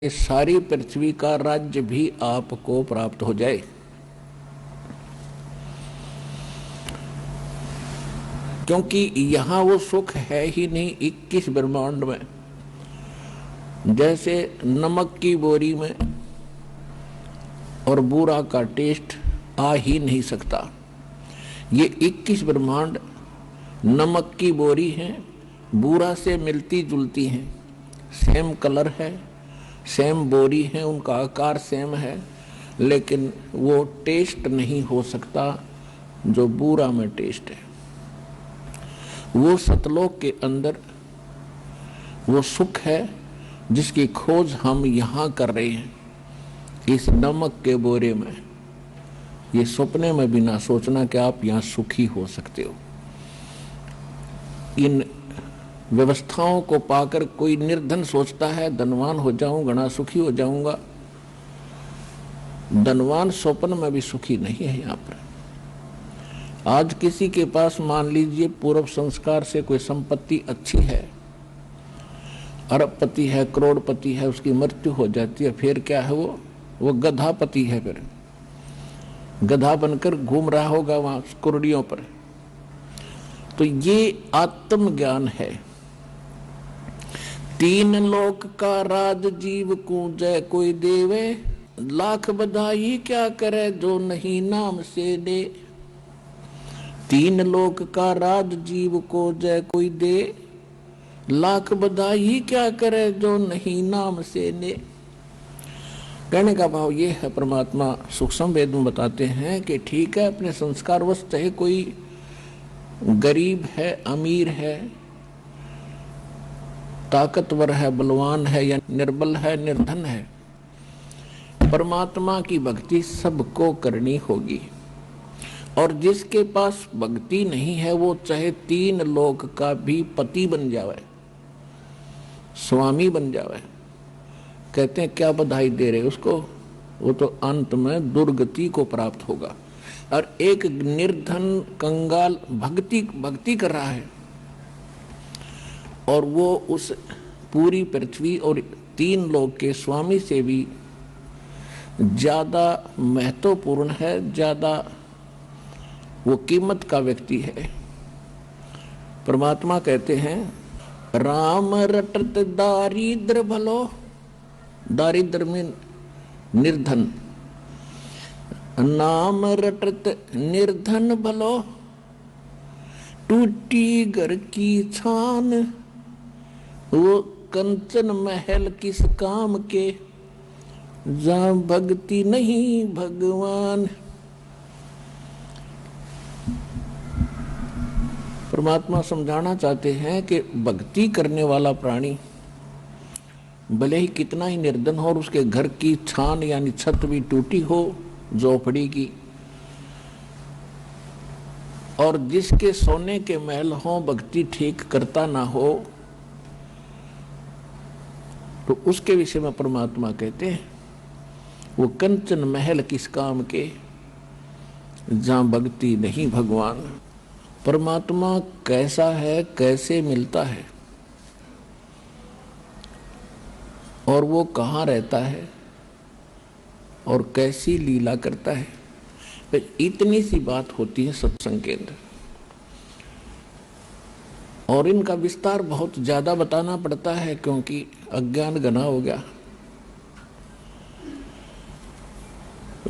ये सारी पृथ्वी का राज्य भी आपको प्राप्त हो जाए। क्योंकि यहां वो सुख है ही नहीं 21 ब्रह्मांड में। जैसे नमक की बोरी में और बूरा का टेस्ट आ ही नहीं सकता। ये 21 ब्रह्मांड नमक की बोरी हैं, बूरा से मिलती जुलती हैं, सेम कलर है, सेम बोरी है, उनका आकार सेम है, लेकिन वो टेस्ट नहीं हो सकता जो बूरा में टेस्ट है। वो सतलोक के अंदर वो सुख है जिसकी खोज हम यहाँ कर रहे हैं, इस नमक के बोरे में। ये सपने में भी ना सोचना कि आप यहाँ सुखी हो सकते हो। इन व्यवस्थाओं को पाकर कोई निर्धन सोचता है धनवान हो जाऊं, घना सुखी हो जाऊंगा। धनवान स्वप्न में भी सुखी नहीं है। यहाँ पर आज किसी के पास मान लीजिए पूर्व संस्कार से कोई संपत्ति अच्छी है, अरबपति है, करोड़पति है, उसकी मृत्यु हो जाती है, फिर क्या है? वो गधापति है। फिर गधा बनकर घूम रहा होगा वहां कुर्डियों पर। तो ये आत्मज्ञान है। तीन लोक का राज जीव को जय कोई देवे, लाख बधाई क्या करे जो नहीं नाम से दे। तीन लोक का राज जीव को जय कोई दे, लाख बधाई क्या करे जो नहीं नाम से दे। कहने का भाव ये है, परमात्मा सूक्ष्म वेद में बताते हैं कि ठीक है, अपने संस्कार वश चाहे कोई गरीब है, अमीर है, ताकतवर है, बलवान है या निर्बल है, निर्धन है, परमात्मा की भक्ति सबको करनी होगी। और जिसके पास भक्ति नहीं है वो चाहे तीन लोक का भी पति बन जावे, स्वामी बन जावे, कहते हैं क्या बधाई दे रहे उसको, वो तो अंत में दुर्गति को प्राप्त होगा। और एक निर्धन कंगाल भक्ति कर रहा है और वो उस पूरी पृथ्वी और तीन लोक के स्वामी से भी ज्यादा महत्वपूर्ण है, ज्यादा वो कीमत का व्यक्ति है। परमात्मा कहते हैं राम रटत दारिद्र भलो, दारिद्र में निर्धन, नाम रटत निर्धन भलो, टूटी घर की छान, वो कंचन महल किस काम के, जहां भक्ति नहीं भगवान। परमात्मा समझाना चाहते हैं कि भक्ति करने वाला प्राणी भले ही कितना ही निर्धन हो और उसके घर की छान यानी छत भी टूटी हो झोपड़ी की, और जिसके सोने के महल हो भक्ति ठीक करता ना हो, तो उसके विषय में परमात्मा कहते हैं वो कंचन महल किस काम के, जहां भक्ति नहीं भगवान। परमात्मा कैसा है, कैसे मिलता है और वो कहाँ रहता है और कैसी लीला करता है, तो इतनी सी बात होती है सत्संग के अंदर। और इनका विस्तार बहुत ज्यादा बताना पड़ता है क्योंकि अज्ञान घना हो गया।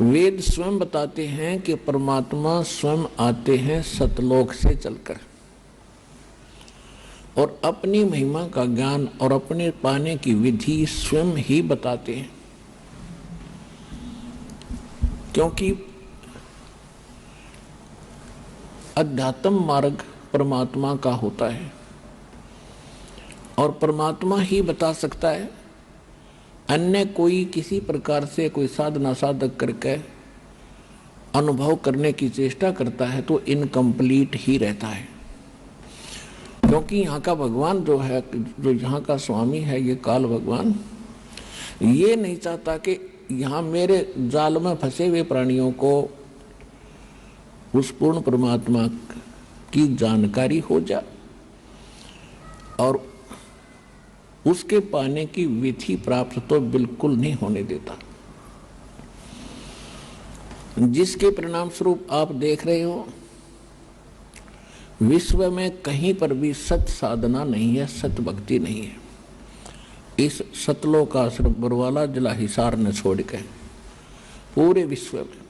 वेद स्वयं बताते हैं कि परमात्मा स्वयं आते हैं सतलोक से चलकर और अपनी महिमा का ज्ञान और अपने पाने की विधि स्वयं ही बताते हैं। क्योंकि अध्यात्म मार्ग परमात्मा का होता है और परमात्मा ही बता सकता है। अन्य कोई किसी प्रकार से कोई साधना साधक करके अनुभव करने की चेष्टा करता है तो इनकम्प्लीट ही रहता है। क्योंकि यहाँ का भगवान जो है, जो यहाँ का स्वामी है, ये काल भगवान, ये नहीं चाहता कि यहाँ मेरे जाल में फंसे हुए प्राणियों को उस पूर्ण परमात्मा की जानकारी हो जाए और उसके पाने की विधि प्राप्त तो बिल्कुल नहीं होने देता, जिसके परिणाम स्वरूप आप देख रहे हो विश्व में कहीं पर भी सत साधना नहीं है, सत भक्ति नहीं है। इस सतलोक आश्रम बरवाला जिला हिसार ने छोड़ के पूरे विश्व में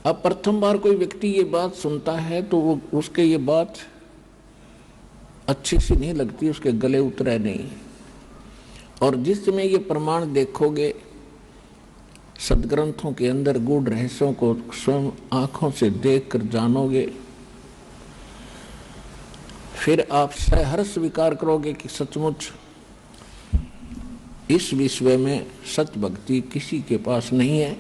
अब प्रथम बार कोई व्यक्ति ये बात सुनता है तो वो उसके ये बात अच्छी सी नहीं लगती, उसके गले उतरे नहीं। और जिस समय ये प्रमाण देखोगे सदग्रंथों के अंदर गूढ़ रहस्यों को स्वयं आंखों से देखकर जानोगे, फिर आप सहर्ष स्वीकार करोगे कि सचमुच इस विश्व में सत भक्ति किसी के पास नहीं है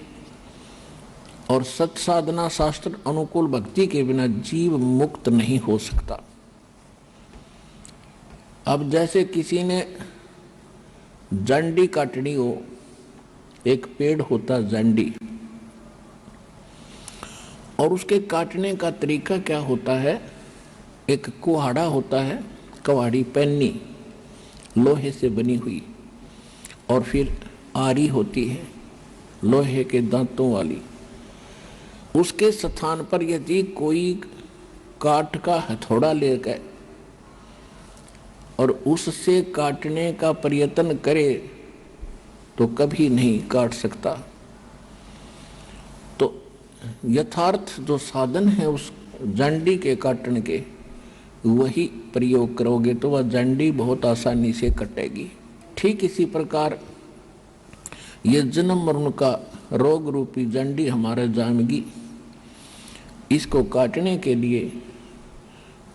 और सत साधना शास्त्र अनुकूल भक्ति के बिना जीव मुक्त नहीं हो सकता। अब जैसे किसी ने जंडी काटनी हो, एक पेड़ होता जंडी, और उसके काटने का तरीका क्या होता है, एक कुहाड़ा होता है, कुहाड़ी पन्नी लोहे से बनी हुई, और फिर आरी होती है लोहे के दांतों वाली। उसके स्थान पर यदि कोई काठ का हथौड़ा लेकर और उससे काटने का प्रयत्न करे तो कभी नहीं काट सकता। तो यथार्थ जो साधन है उस जंडी के काटने के, वही प्रयोग करोगे तो वह जंडी बहुत आसानी से कटेगी। ठीक इसी प्रकार ये जन्म मरण का रोग रूपी जंडी हमारे जामगी, इसको काटने के लिए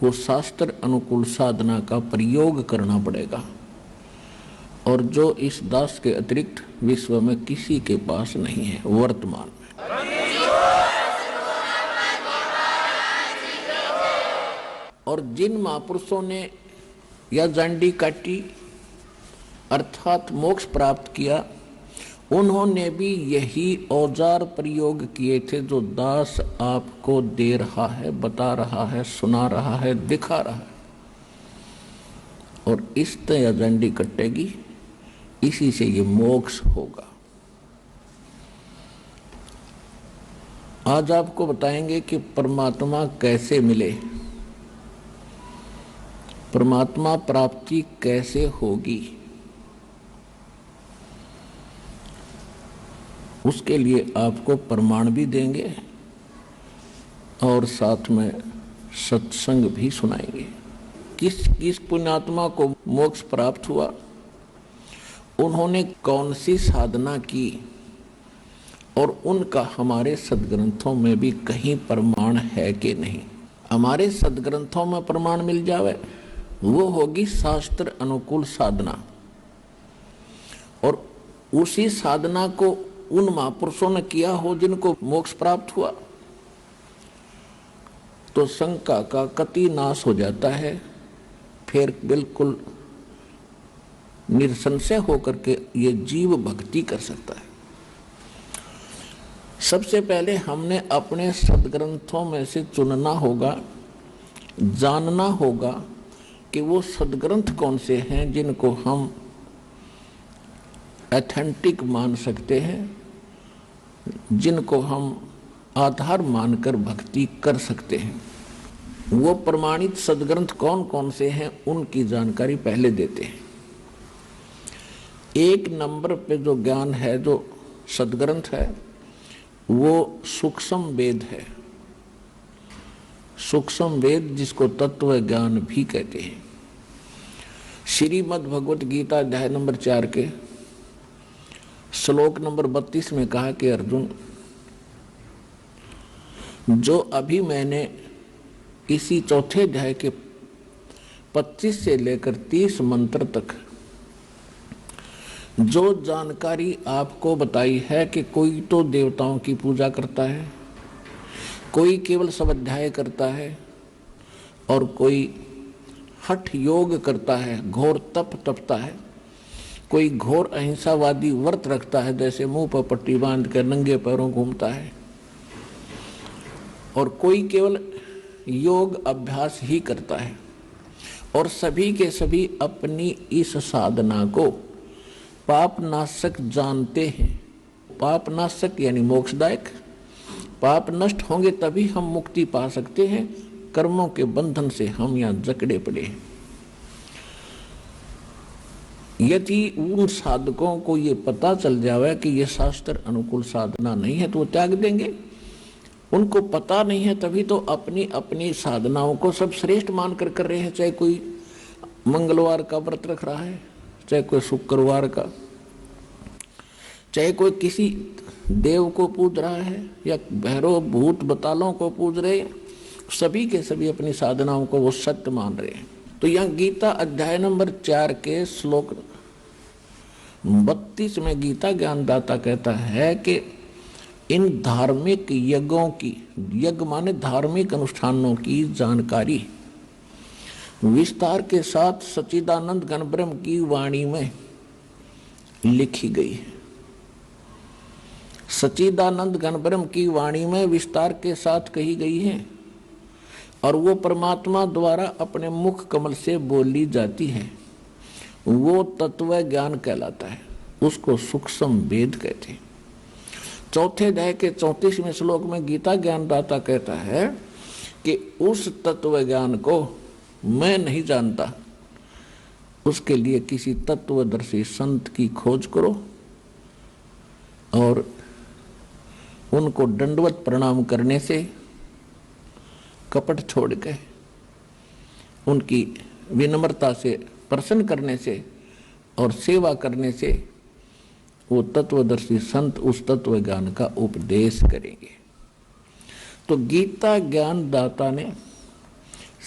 वो शास्त्र अनुकूल साधना का प्रयोग करना पड़ेगा, और जो इस दास के अतिरिक्त विश्व में किसी के पास नहीं है वर्तमान में। और जिन महापुरुषों ने यह जंडी काटी अर्थात मोक्ष प्राप्त किया, उन्होंने भी यही औजार प्रयोग किए थे जो दास आपको दे रहा है, बता रहा है, सुना रहा है, दिखा रहा है। और इस तरह जंडी कटेगी, इसी से ये मोक्ष होगा। आज आपको बताएंगे कि परमात्मा कैसे मिले, परमात्मा प्राप्ति कैसे होगी। उसके लिए आपको प्रमाण भी देंगे और साथ में सत्संग भी सुनाएंगे। किस पुण्यात्मा को मोक्ष प्राप्त हुआ, उन्होंने कौन सी साधना की, और उनका हमारे सदग्रंथों में भी कहीं प्रमाण है कि नहीं। हमारे सदग्रंथों में प्रमाण मिल जावे वो होगी शास्त्र अनुकूल साधना, और उसी साधना को उन महापुरुषों ने किया हो जिनको मोक्ष प्राप्त हुआ, तो शंका का कति नाश हो जाता है। फिर बिल्कुल निसंशय होकर के ये जीव भक्ति कर सकता है। सबसे पहले हमने अपने सदग्रंथों में से चुनना होगा, जानना होगा कि वो सदग्रंथ कौन से हैं जिनको हम ऑथेंटिक मान सकते हैं, जिनको हम आधार मानकर भक्ति कर सकते हैं। वो प्रमाणित सदग्रंथ कौन कौन से हैं उनकी जानकारी पहले देते हैं। एक नंबर पे जो ज्ञान है, जो सदग्रंथ है, वो सूक्ष्म वेद है। सूक्ष्म वेद जिसको तत्व ज्ञान भी कहते हैं। श्रीमद् भगवत गीता अध्याय नंबर 4 के श्लोक नंबर 32 में कहा कि अर्जुन, जो अभी मैंने इसी चौथे अध्याय के 25 से लेकर 30 मंत्र तक जो जानकारी आपको बताई है कि कोई तो देवताओं की पूजा करता है, कोई केवल स्वाध्याय करता है, और कोई हठ योग करता है, घोर तप तपता है, कोई घोर अहिंसावादी व्रत रखता है, जैसे मुंह पर पट्टी बांध कर नंगे पैरों घूमता है, और कोई केवल योग अभ्यास ही करता है, और सभी के सभी अपनी इस साधना को पाप नाशक जानते हैं। पाप नाशक यानी मोक्षदायक। पाप नष्ट होंगे तभी हम मुक्ति पा सकते हैं। कर्मों के बंधन से हम यहाँ जकड़े पड़े हैं। यदि उन साधकों को ये पता चल जावे कि ये शास्त्र अनुकूल साधना नहीं है तो वो त्याग देंगे। उनको पता नहीं है तभी तो अपनी अपनी साधनाओं को सब श्रेष्ठ मान कर रहे हैं। चाहे कोई मंगलवार का व्रत रख रहा है, चाहे कोई शुक्रवार का, चाहे कोई किसी देव को पूज रहा है या भैरव भूत बतालों को पूज रहे, सभी के सभी अपनी साधनाओं को वो सत्य मान रहे हैं। तो यहाँ गीता अध्याय नंबर 4 के श्लोक 32 में गीता ज्ञानदाता कहता है कि इन धार्मिक यज्ञों की, यज्ञ माने धार्मिक अनुष्ठानों की जानकारी विस्तार के साथ सच्चिदानंद घन ब्रह्म की वाणी में लिखी गई है। सच्चिदानंद घन ब्रह्म की वाणी में विस्तार के साथ कही गई है और वो परमात्मा द्वारा अपने मुख कमल से बोली जाती है। वो तत्व ज्ञान कहलाता है, उसको सूक्ष्म वेद कहते हैं। चौथे अध्याय के 34वें श्लोक में गीता ज्ञानदाता कहता है कि उस तत्व ज्ञान को मैं नहीं जानता, उसके लिए किसी तत्वदर्शी संत की खोज करो और उनको दंडवत प्रणाम करने से, कपट छोड़ के उनकी विनम्रता से प्रसन्न करने से और सेवा करने से वो तत्वदर्शी संत उस तत्व ज्ञान का उपदेश करेंगे। तो गीता ज्ञान दाता ने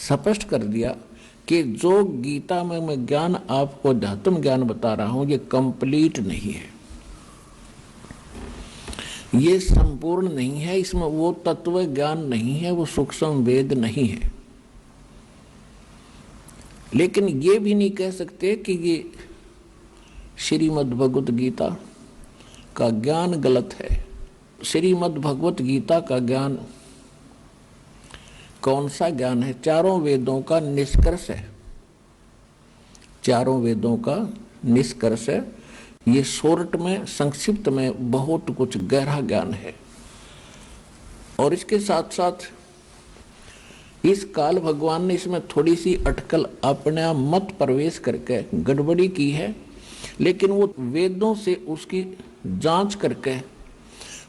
स्पष्ट कर दिया कि जो गीता में मैं ज्ञान आपको अध्यात्म ज्ञान बता रहा हूं ये कंप्लीट नहीं है, ये संपूर्ण नहीं है, इसमें वो तत्व ज्ञान नहीं है, वो सूक्ष्म वेद नहीं है। लेकिन ये भी नहीं कह सकते कि ये श्रीमद् भगवत गीता का ज्ञान गलत है। श्रीमद् भगवत गीता का ज्ञान कौन सा ज्ञान है? चारों वेदों का निष्कर्ष है, चारों वेदों का निष्कर्ष है। ये शॉर्ट में, संक्षिप्त में बहुत कुछ गहरा ज्ञान है। और इसके साथ साथ इस काल भगवान ने इसमें थोड़ी सी अटकल अपने मत प्रवेश करके गड़बड़ी की है, लेकिन वो वेदों से उसकी जांच करके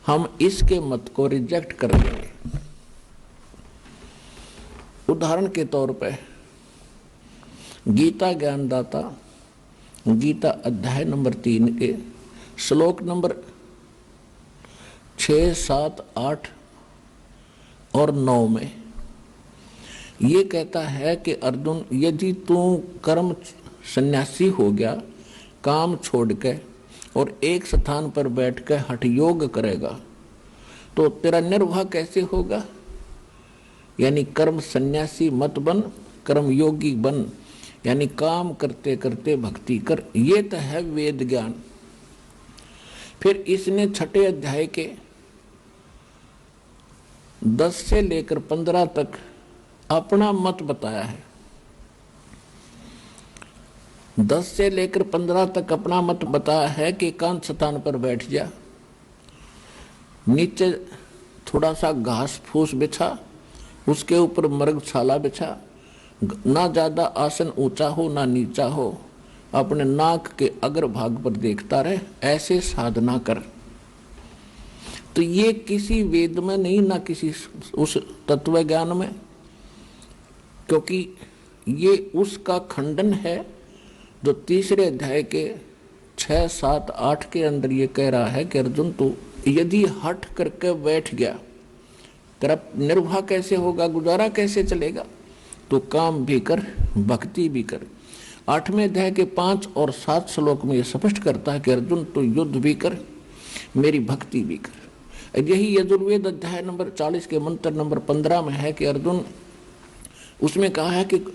हम इसके मत को रिजेक्ट कर देंगे। उदाहरण के तौर पे गीता ज्ञानदाता गीता अध्याय नंबर 3 के श्लोक नंबर 6, 7, 8 और 9 में ये कहता है कि अर्जुन, यदि तू कर्म सन्यासी हो गया, काम छोड़ के और एक स्थान पर बैठ कर हठ योग करेगा तो तेरा निर्वाह कैसे होगा? यानी कर्म सन्यासी मत बन, कर्म योगी बन, यानी काम करते करते भक्ति कर। ये तो है वेद ज्ञान। फिर इसने छठे अध्याय के 10 से लेकर 15 तक अपना मत बताया है। 10 से लेकर 15 तक अपना मत बताया है कि एकांत स्थान पर बैठ जा, नीचे थोड़ा सा घास फूस बिछा, उसके ऊपर मृगशाला बिछा, ना ज्यादा आसन ऊंचा हो ना नीचा हो, अपने नाक के अग्रभाग पर देखता रहे, ऐसे साधना कर। तो ये किसी वेद में नहीं, ना किसी उस तत्व ज्ञान में, क्योंकि ये उसका खंडन है जो तीसरे अध्याय के 6, 7, 8 के अंदर ये कह रहा है कि अर्जुन तू यदि हठ करके बैठ गया, तेरा निर्वाह कैसे होगा, गुजारा कैसे चलेगा? तो काम भी कर, भक्ति भी कर। 8वें अध्याय के 5 और 7 श्लोक में ये स्पष्ट करता है कि अर्जुन तू युद्ध भी कर, मेरी भक्ति भी कर। यही यजुर्वेद अध्याय नंबर 40 के मंत्र नंबर 15 में है कि अर्जुन, उसमें कहा है कि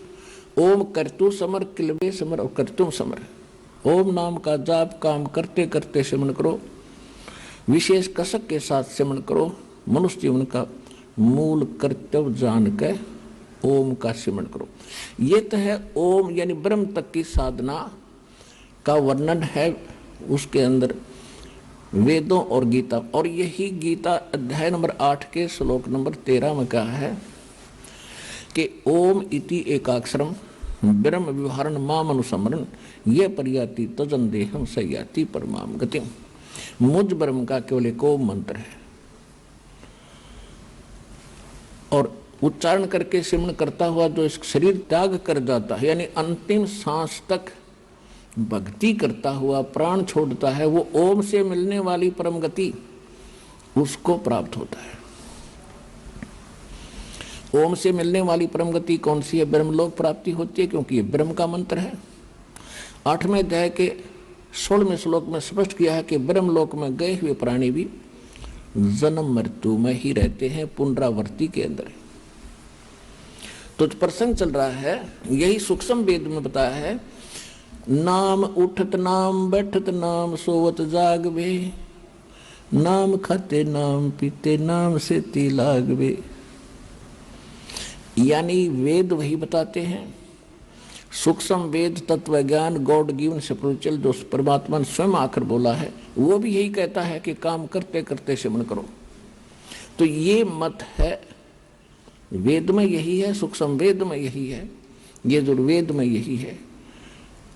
ओम कर्तु समर किलवे समर और कर्तुम समर। ओम नाम का जाप काम करते करते सिमरण करो, विशेष कसक के साथ सिमरण करो, मनुष्य जीवन का मूल कर्तव्य जान के ओम का सिमरण करो। ये तो है ओम यानी ब्रह्म तक की साधना का वर्णन है उसके अंदर वेदों और गीता। और यही गीता अध्याय नंबर 8 के श्लोक नंबर 13 में कहा है कि ओम इति एकाक्षरम ब्रह्म विवहारण माम अनुसमरण ये पर्याति तजन देहम सयाति परमाम गतिम। मुझ ब्रह्म का केवल एक ओम मंत्र है और उच्चारण करके सिमरण करता हुआ जो इस शरीर त्याग कर जाता है यानी अंतिम सांस तक भक्ति करता हुआ प्राण छोड़ता है, वो ओम से मिलने वाली परम गति उसको प्राप्त होता है। ओम से मिलने वाली परम गति कौन सी है? ब्रह्मलोक प्राप्ति होती है, क्योंकि ये ब्रह्म का मंत्र है। 8वें अध्याय के 16वें श्लोक में स्पष्ट किया है कि ब्रह्मलोक में गए हुए प्राणी भी जन्म मृत्यु में ही रहते हैं, पुनरावृत्ति के अंदर। तो प्रसंग चल रहा है, यही सूक्ष्म वेद में बताया है, नाम उठत नाम बैठत नाम सोवत जागवे, नाम खाते नाम पीते नाम से ती लागवे। यानी वेद वही बताते हैं, सूक्ष्म वेद तत्व ज्ञान गॉड गिवन स्पिरिचुअल जो परमात्मा ने स्वयं आकर बोला है, वो भी यही कहता है कि काम करते करते सिमरण करो। तो ये मत है, वेद में यही है, सूक्ष्म वेद में यही है, ये दुर्वेद में यही है।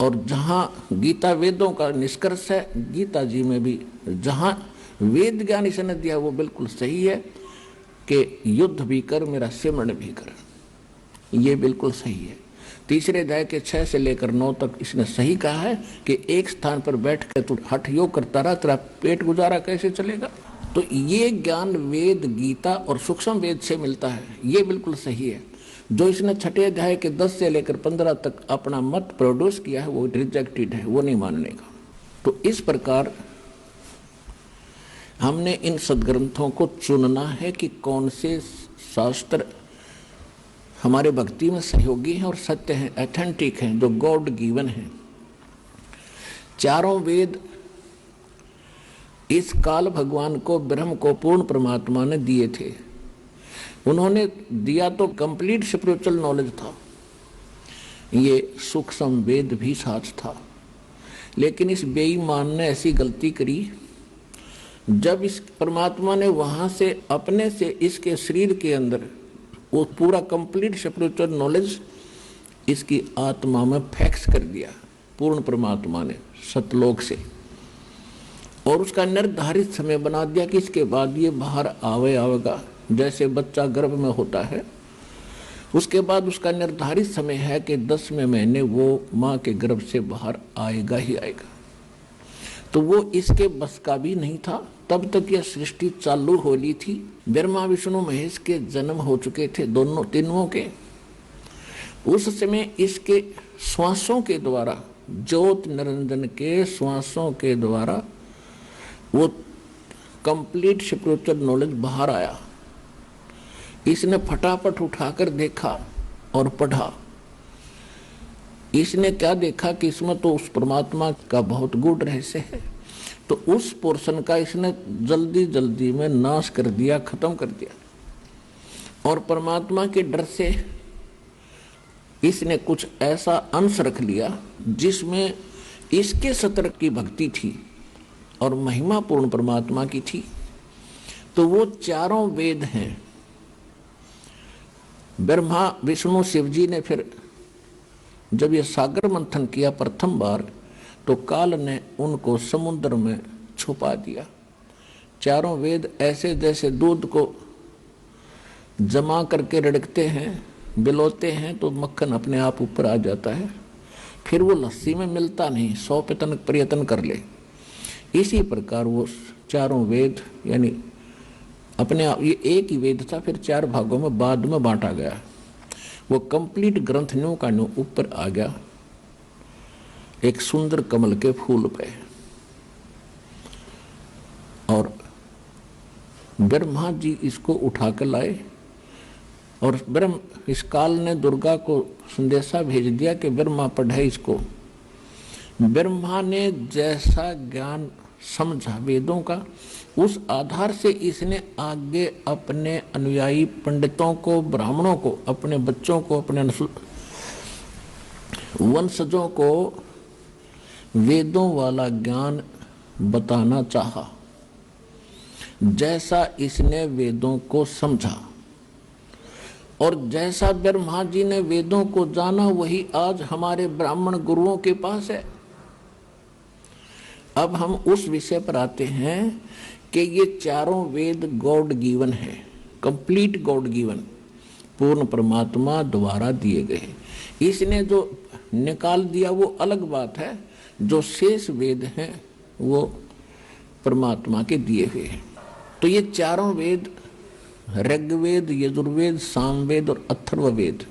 और जहाँ गीता वेदों का निष्कर्ष है, गीता जी में भी जहाँ वेद ज्ञान इसने दिया वो बिल्कुल सही है कि युद्ध भी कर मेरा सिमरण भी कर, ये बिल्कुल सही है। तीसरे अध्याय के 6 से लेकर 9 तक इसने सही कहा है कि एक स्थान पर बैठ कर तू हठ योग करता रहा, तेरा पेट गुजारा कैसे चलेगा। तो ये ज्ञान वेद गीता और सूक्ष्म वेद से मिलता है, ये बिल्कुल सही है। जो इसने 6ठे अध्याय के 10 से लेकर 15 तक अपना मत प्रोड्यूस किया है वो रिजेक्टेड है, वो नहीं मानने का। तो इस प्रकार हमने इन सदग्रंथों को चुनना है कि कौन से शास्त्र हमारे भक्ति में सहयोगी हैं और सत्य हैं, ऑथेंटिक हैं, जो गॉड गिवन हैं। चारों वेद इस काल भगवान को, ब्रह्म को, पूर्ण परमात्मा ने दिए थे। उन्होंने दिया तो कंप्लीट स्पिरिचुअल नॉलेज था, ये सूक्ष्म वेद भी साथ था। लेकिन इस बेईमान ने ऐसी गलती करी, जब इस परमात्मा ने वहां से अपने से इसके शरीर के अंदर वो पूरा कंप्लीट स्पिरिचुअल नॉलेज इसकी आत्मा में फैक्स कर दिया पूर्ण परमात्मा ने सतलोक से, और उसका निर्धारित समय बना दिया कि इसके बाद ये बाहर आवेगा। जैसे बच्चा गर्भ में होता है, उसके बाद उसका निर्धारित समय है कि 10वें महीने वो माँ के गर्भ से बाहर आएगा ही आएगा। तो वो इसके बस का भी नहीं था। तब तक यह सृष्टि चालू हो ली थी, ब्रह्मा विष्णु महेश के जन्म हो चुके थे, दोनों तीनों के। उस समय इसके श्वासों के द्वारा, ज्योत निरंजन के श्वासों के द्वारा वो कंप्लीट स्पिरिचुअल नॉलेज बाहर आया। इसने फटाफट उठाकर देखा और पढ़ा। इसने क्या देखा कि इसमें तो उस परमात्मा का बहुत गूढ़ रहस्य है, तो उस पोर्शन का इसने जल्दी जल्दी में नाश कर दिया, खत्म कर दिया। और परमात्मा के डर से इसने कुछ ऐसा अंश रख लिया जिसमें इसके सत्र की भक्ति थी और महिमा पूर्ण परमात्मा की थी। तो वो चारों वेद हैं। ब्रह्मा विष्णु शिव जी ने फिर जब ये सागर मंथन किया प्रथम बार, तो काल ने उनको समुद्र में छुपा दिया। चारों वेद ऐसे जैसे दूध को जमा करके रड़कते हैं, बिलोते हैं तो मक्खन अपने आप ऊपर आ जाता है, फिर वो लस्सी में मिलता नहीं, 100 प्रयत्न कर ले। इसी प्रकार वो चारों वेद यानी अपने आप, ये एक ही वेद था, फिर 4 भागों में बाद में बांटा गया। वो कंप्लीट ग्रंथ न्यू का न्यू ऊपर आ गया एक सुंदर कमल के फूल पे। और ब्रह्मा जी इसको उठा कर लाए और ब्रह्म इस काल ने दुर्गा को संदेशा भेज दिया कि ब्रह्मा पढ़े इसको। ब्रह्मा ने जैसा ज्ञान समझा वेदों का, उस आधार से इसने आगे अपने अनुयायी पंडितों को, ब्राह्मणों को, अपने बच्चों को, अपने वंशजों को वेदों वाला ज्ञान बताना चाहा, जैसा इसने वेदों को समझा। और जैसा ब्रह्मा जी ने वेदों को जाना वही आज हमारे ब्राह्मण गुरुओं के पास है। अब हम उस विषय पर आते हैं कि ये चारों वेद गॉड गिवन है, कंप्लीट गॉड गिवन, पूर्ण परमात्मा द्वारा दिए गए। इसने जो निकाल दिया वो अलग बात है, जो शेष वेद हैं वो परमात्मा के दिए हुए हैं। तो ये चारों वेद, ऋग्वेद, यजुर्वेद, सामवेद और अथर्ववेद।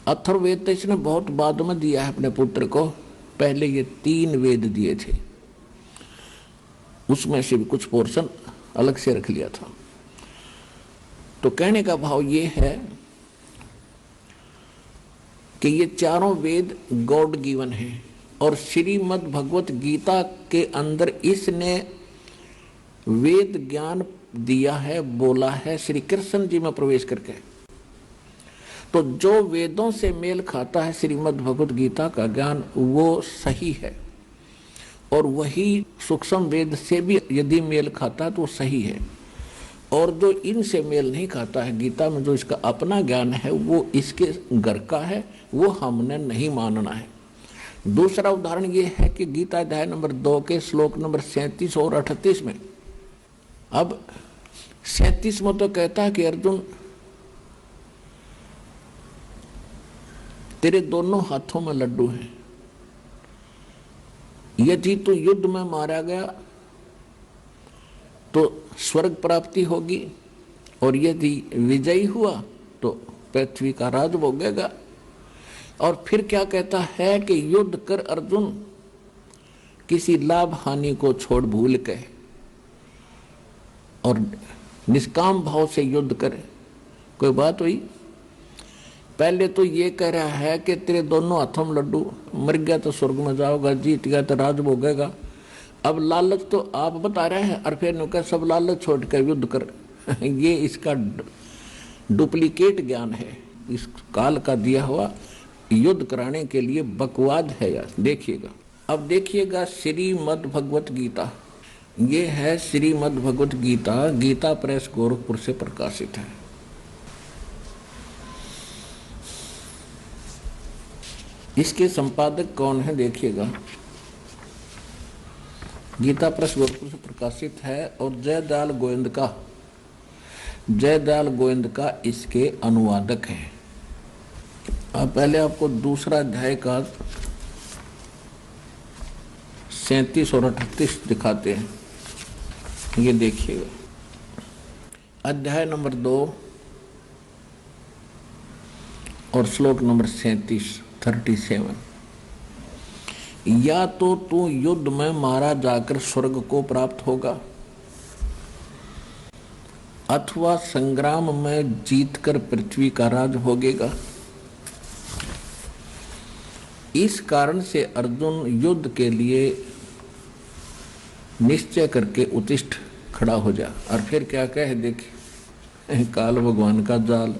अथर्ववेद तो इसने बहुत बाद में दिया है अपने पुत्र को, पहले ये 3 वेद दिए थे, उसमें से भी कुछ पोर्शन अलग से रख लिया था। तो कहने का भाव ये है कि ये चारों वेद गॉड गिवन है, और श्रीमद् भगवत गीता के अंदर इसने वेद ज्ञान दिया है, बोला है श्री कृष्ण जी में प्रवेश करके। तो जो वेदों से मेल खाता है श्रीमद् भगवत गीता का ज्ञान, वो सही है, और वही सूक्ष्म वेद से भी यदि मेल खाता है तो सही है। और जो इनसे मेल नहीं खाता है, गीता में जो इसका अपना ज्ञान है वो इसके घर का है, वो हमने नहीं मानना है। दूसरा उदाहरण ये है कि गीता अध्याय नंबर 2 के श्लोक नंबर 37 और 38 में, अब 37 में तो कहता है कि अर्जुन तेरे दोनों हाथों में लड्डू हैं, यदि तू युद्ध में मारा गया तो स्वर्ग प्राप्ति होगी, और यदि विजयी हुआ तो पृथ्वी का राज भोगेगा। और फिर क्या कहता है कि युद्ध कर अर्जुन, किसी लाभ हानि को छोड़ भूल के, और निष्काम भाव से युद्ध करे। कोई बात हुई? पहले तो ये कह रहा है कि तेरे दोनों हाथों में लड्डू, मर गया तो स्वर्ग में जाओगा, जीत गया तो राज भोगेगा। अब लालच तो आप बता रहे हैं, और फिर नुकर सब लालच छोड़ कर युद्ध कर। ये इसका डुप्लीकेट ज्ञान है, इस काल का दिया हुआ युद्ध कराने के लिए बकवाद है यार। देखिएगा, अब देखिएगा श्रीमद् भगवत गीता, ये है श्रीमद् भगवत गीता, गीता प्रेस गोरखपुर से प्रकाशित है। इसके संपादक कौन है देखिएगा, गीता प्रेस गोरखपुर से प्रकाशित है, और जयदयाल गोविंद का इसके अनुवादक है। अब पहले आपको दूसरा अध्याय का 37 और 38 दिखाते हैं, ये देखिएगा। अध्याय नंबर 2 और श्लोक नंबर 37 या तो तू युद्ध में मारा जाकर स्वर्ग को प्राप्त होगा, अथवा संग्राम में जीतकर पृथ्वी का राज भोगेगा। इस कारण से अर्जुन युद्ध के लिए निश्चय करके उत्तिष्ठ खड़ा हो जा। और फिर क्या कहे देखिए, काल भगवान का जाल।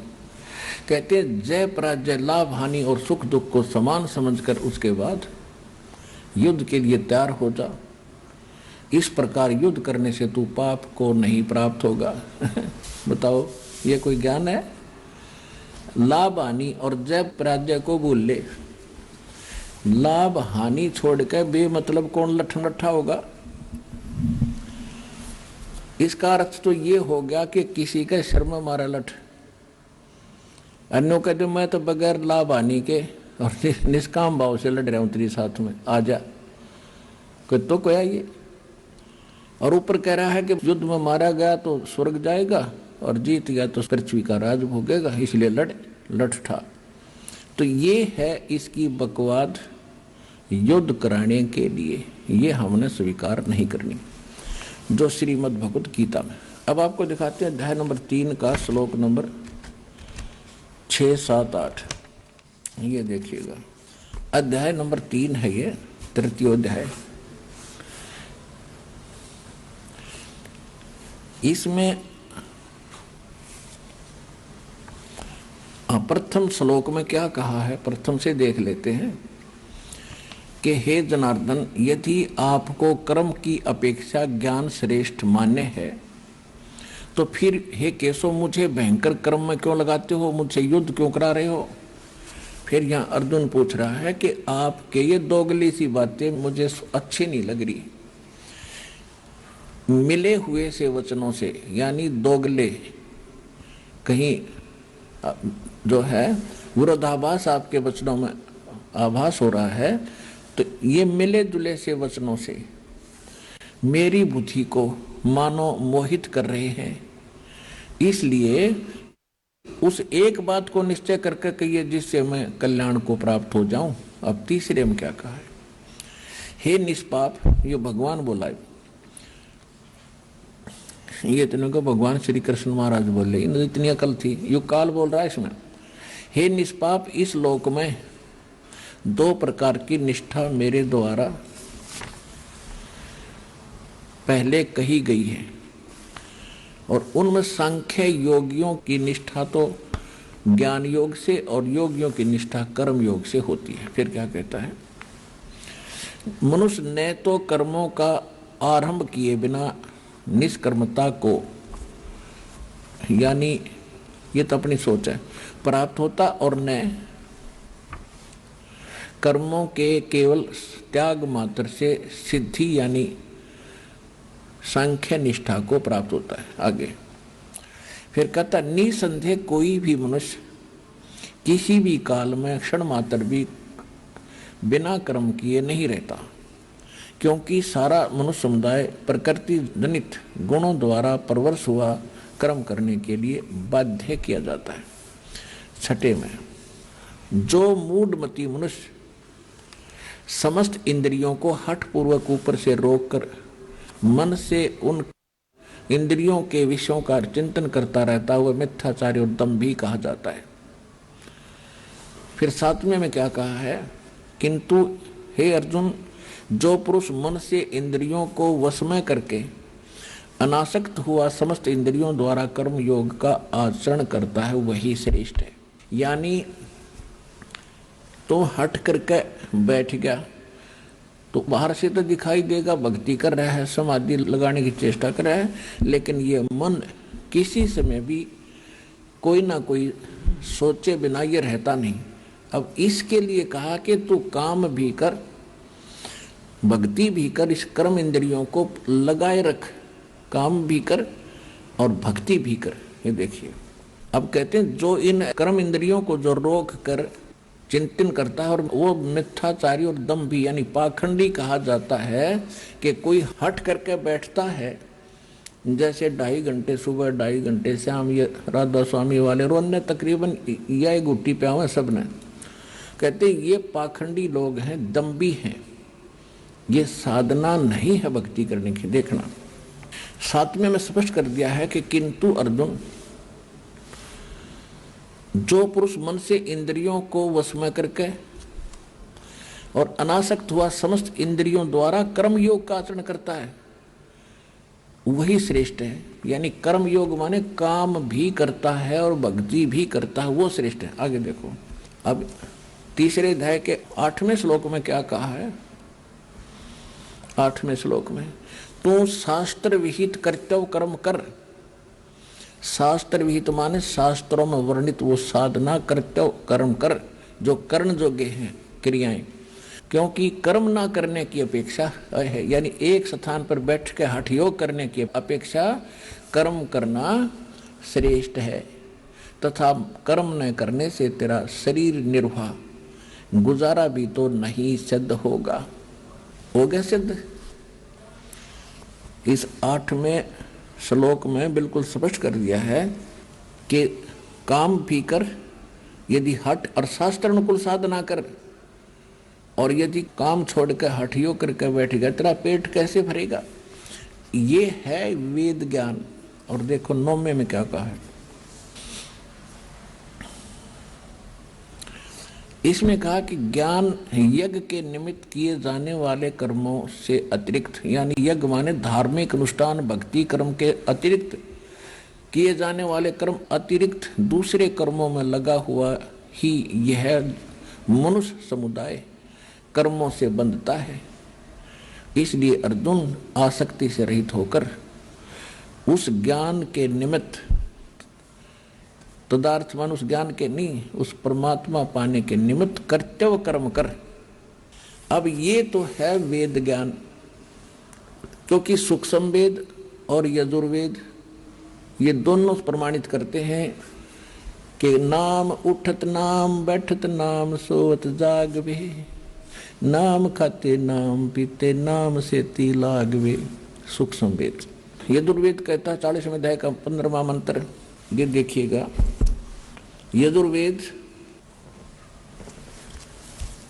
कहते हैं जय पराजय, लाभ हानि और सुख दुख को समान समझकर उसके बाद युद्ध के लिए तैयार हो जा। इस प्रकार युद्ध करने से तू पाप को नहीं प्राप्त होगा। बताओ ये कोई ज्ञान है? लाभ हानि और जय पराजय को भूल ले, लाभ हानि छोड़ के बेमतलब कौन लठमठा होगा। इसका अर्थ तो ये हो गया कि किसी के सिर में मारा लठ, अन्यों कहते मैं तो बगैर लाभ हानि के और निष्काम भाव से लड़ रहा हूं तेरे साथ में, आ जा। कोई तो कोया ये, और ऊपर कह रहा है कि युद्ध में मारा गया तो स्वर्ग जाएगा और जीत गया तो पृथ्वी का राज भोगेगा, इसलिए लठ ठा। तो ये है इसकी बकवाद युद्ध कराने के लिए, ये हमने स्वीकार नहीं करनी, जो श्रीमद् भगवत गीता में। अब आपको दिखाते हैं अध्याय नंबर 3 का श्लोक नंबर 6, 7, 8। ये देखिएगा, अध्याय नंबर 3 है, ये तृतीय अध्याय। इसमें प्रथम श्लोक में क्या कहा है, प्रथम से देख लेते हैं कि हे जनार्दन, यदि आपको कर्म की अपेक्षा ज्ञान श्रेष्ठ मान्य है तो फिर हे केशव मुझे भयंकर कर्म में क्यों लगाते हो, मुझसे युद्ध क्यों करा रहे हो। फिर यहाँ अर्जुन पूछ रहा है कि आपके ये दोगली सी बातें मुझे अच्छी नहीं लग रही। मिले हुए से वचनों से, यानी दोगले, कहीं जो है विरोधाभास आपके वचनों में आभास हो रहा है, तो ये मिले जुले से वचनों से मेरी बुद्धि को मानो मोहित कर रहे हैं। इसलिए उस एक बात को निश्चय करके कहिए जिससे मैं कल्याण को प्राप्त हो जाऊं। अब तीसरे में क्या कहा है, हे निष्पाप, ये भगवान बोला है, ये इतने को भगवान श्री कृष्ण महाराज बोले, इतनी अकल थी, युग काल बोल रहा है इसमें। हे निष्पाप, इस लोक में दो प्रकार की निष्ठा मेरे द्वारा पहले कही गई है, और उनमें सांख्य योगियों की निष्ठा तो ज्ञान योग से और योगियों की निष्ठा कर्म योग से होती है। फिर क्या कहता है, मनुष्य ने तो कर्मों का आरंभ किए बिना निष्कर्मता को, यानी ये तो अपनी सोच है, प्राप्त होता, और न कर्मों के केवल त्याग मात्र से सिद्धि यानी सांख्य निष्ठा को प्राप्त होता है। आगे फिर कहता, निसंदेह कोई भी मनुष्य किसी भी काल में क्षण मात्र भी बिना कर्म किए नहीं रहता, क्योंकि सारा मनुष्य समुदाय प्रकृति जनित गुणों द्वारा परवश हुआ कर्म करने के लिए बाध्य किया जाता है। छठे में, जो मूढ़मती मनुष्य समस्त इंद्रियों को हठपूर्वक ऊपर से रोककर मन से उन इंद्रियों के विषयों का चिंतन करता रहता है, वह मिथ्याचारी और दंभी कहा जाता है। फिर सातवें में क्या कहा है, किंतु हे अर्जुन, जो पुरुष मन से इंद्रियों को वश में करके अनासक्त हुआ समस्त इंद्रियों द्वारा कर्म योग का आचरण करता है, वही श्रेष्ठ है। यानी तो हट करके बैठ गया तो बाहर से तो दिखाई देगा भक्ति कर रहा है, समाधि लगाने की चेष्टा कर रहा है, लेकिन ये मन किसी समय भी कोई ना कोई सोचे बिना ये रहता नहीं। अब इसके लिए कहा कि तू काम भी कर, भक्ति भी कर, इस कर्म इंद्रियों को लगाए रख, काम भी कर और भक्ति भी कर। ये देखिए, अब कहते हैं जो इन कर्म इंद्रियों को जो रोक कर चिंतन करता है, और वो मिथ्याचारी और दंभी यानी पाखंडी कहा जाता है कि कोई हट करके बैठता है, जैसे 2.5 घंटे सुबह 2.5 घंटे शाम, ये राधा स्वामी वाले रोने तकरीबन यह गुट्टी पे आवे सब ने, कहते ये पाखंडी लोग हैं, दंभी हैं, ये साधना नहीं है भक्ति करने की। देखना 7वें में स्पष्ट कर दिया है कि किंतु अर्जुन, जो पुरुष मन से इंद्रियों को वश में करके और अनासक्त हुआ समस्त इंद्रियों द्वारा कर्म योग का आचरण करता है, वही श्रेष्ठ है। यानी कर्म योग माने काम भी करता है और भक्ति भी करता है, वो श्रेष्ठ है। आगे देखो, अब तीसरे अध्याय के 8वें श्लोक में क्या कहा है। 8वें श्लोक में, तू शास्त्र विहित कर्तव्य कर्म कर। शास्त्र विहित माने शास्त्रों में वर्णित वो साधना कर्तव्य कर्म कर जो कर्ण योग्य हैं क्रियाएं, क्योंकि कर्म ना करने की अपेक्षा है, यानी एक स्थान पर बैठ के हठ योग करने की अपेक्षा कर्म करना श्रेष्ठ है, तथा कर्म न करने से तेरा शरीर निर्वाह गुजारा भी तो नहीं सिद्ध होगा। हो गया सिद्ध। इस 8वें श्लोक में बिल्कुल स्पष्ट कर दिया है कि काम भी कर, यदि हठ और शास्त्र अनुकूल साधना कर, और यदि काम छोड़ कर हठ योग करके बैठ गया, तेरा पेट कैसे भरेगा। ये है वेद ज्ञान। और देखो 9वें में क्या कहा है, इसमें कहा कि ज्ञान यज्ञ के निमित्त किए जाने वाले कर्मों से अतिरिक्त, यानी यज्ञ माने धार्मिक अनुष्ठान भक्ति कर्म के अतिरिक्त किए जाने वाले कर्म अतिरिक्त दूसरे कर्मों में लगा हुआ ही यह मनुष्य समुदाय कर्मों से बंधता है। इसलिए अर्जुन आसक्ति से रहित होकर उस ज्ञान के निमित्त, तदार्थ मान उस ज्ञान के नहीं, उस परमात्मा पाने के निमित्त कर्तव्य कर्म कर। अब ये तो है वेद ज्ञान, क्योंकि सूक्ष्म वेद और यजुर्वेद ये दोनों प्रमाणित करते हैं कि नाम उठत नाम बैठत नाम सोवत जागवे, नाम खाते नाम पीते नाम से ती लागवे। सूक्ष्म वेद। यजुर्वेद कहता है 40वें अध्याय का 15वां मंत्र, ये देखिएगा। यजुर्वेद,